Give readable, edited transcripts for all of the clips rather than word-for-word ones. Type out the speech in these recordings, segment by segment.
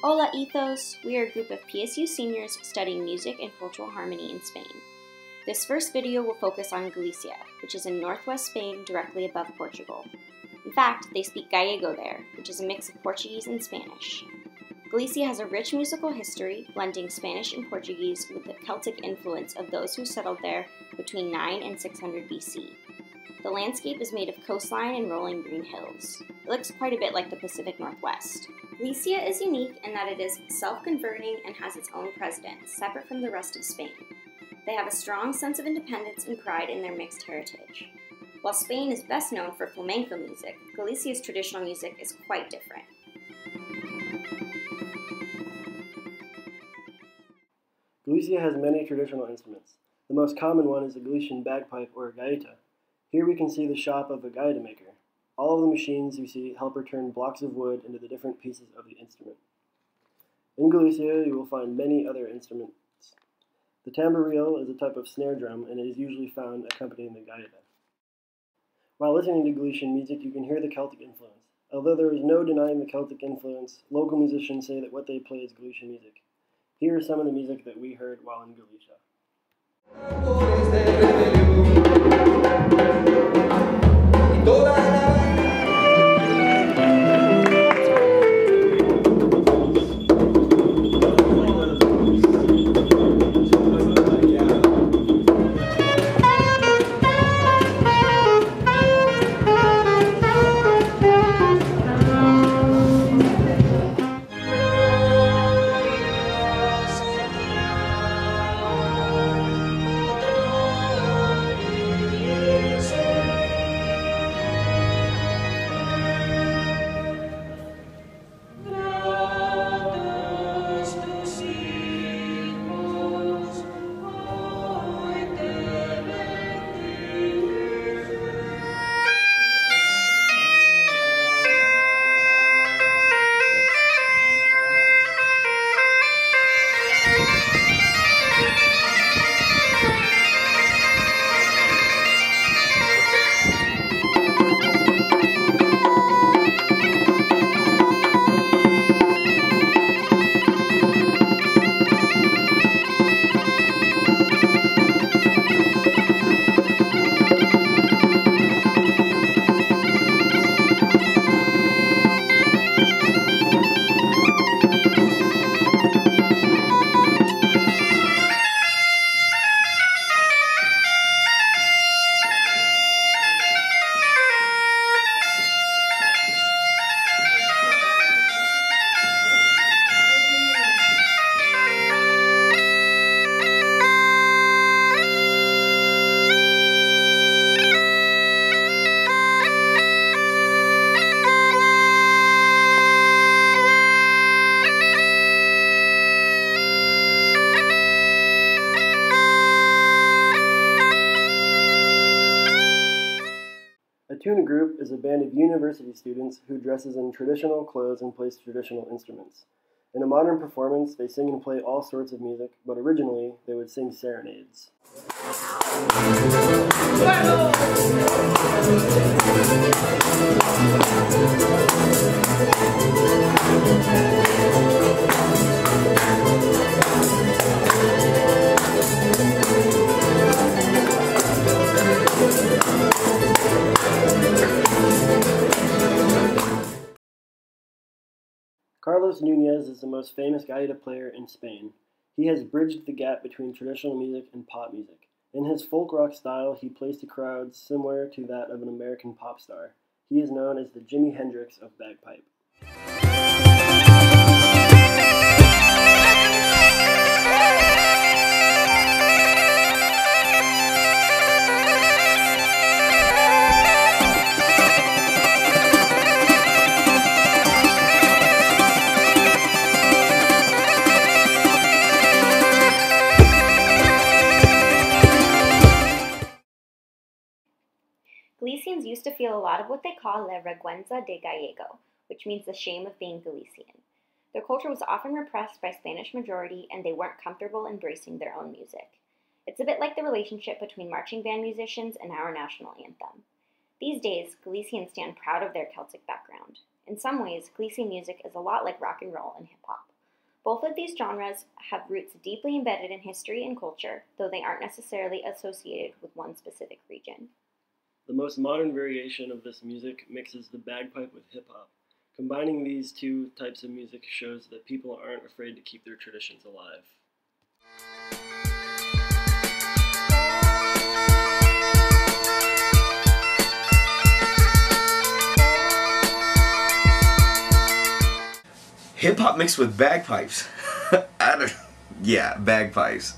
Hola Ethos! We are a group of PSU seniors studying music and cultural harmony in Spain. This first video will focus on Galicia, which is in northwest Spain directly above Portugal. In fact, they speak Gallego there, which is a mix of Portuguese and Spanish. Galicia has a rich musical history, blending Spanish and Portuguese with the Celtic influence of those who settled there between 9 and 600 BC. The landscape is made of coastline and rolling green hills. It looks quite a bit like the Pacific Northwest. Galicia is unique in that it is self-governing and has its own president, separate from the rest of Spain. They have a strong sense of independence and pride in their mixed heritage. While Spain is best known for flamenco music, Galicia's traditional music is quite different. Galicia has many traditional instruments. The most common one is the Galician bagpipe or gaita. Here we can see the shop of a gaita maker. All of the machines you see help her turn blocks of wood into the different pieces of the instrument. In Galicia, you will find many other instruments. The tamboril is a type of snare drum and it is usually found accompanying the gaita. While listening to Galician music, you can hear the Celtic influence. Although there is no denying the Celtic influence, local musicians say that what they play is Galician music. Here is some of the music that we heard while in Galicia. A tuna group is a band of university students who dresses in traditional clothes and plays traditional instruments. In a modern performance, they sing and play all sorts of music, but originally they would sing serenades. Carlos Núñez is the most famous gaita player in Spain. He has bridged the gap between traditional music and pop music. In his folk rock style, he plays to crowds similar to that of an American pop star. He is known as the Jimi Hendrix of bagpipe. Galicians used to feel a lot of what they call la vergüenza de gallego, which means the shame of being Galician. Their culture was often repressed by Spanish majority and they weren't comfortable embracing their own music. It's a bit like the relationship between marching band musicians and our national anthem. These days, Galicians stand proud of their Celtic background. In some ways, Galician music is a lot like rock and roll and hip-hop. Both of these genres have roots deeply embedded in history and culture, though they aren't necessarily associated with one specific region. The most modern variation of this music mixes the bagpipe with hip-hop. Combining these two types of music shows that people aren't afraid to keep their traditions alive. Hip-hop mixed with bagpipes. Yeah, bagpipes.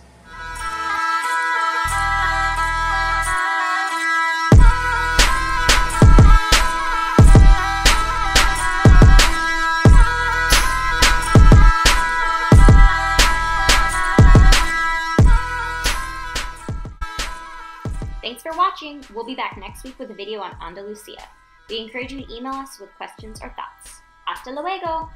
Thanks for watching. We'll be back next week with a video on Andalusia. We encourage you to email us with questions or thoughts. Hasta luego!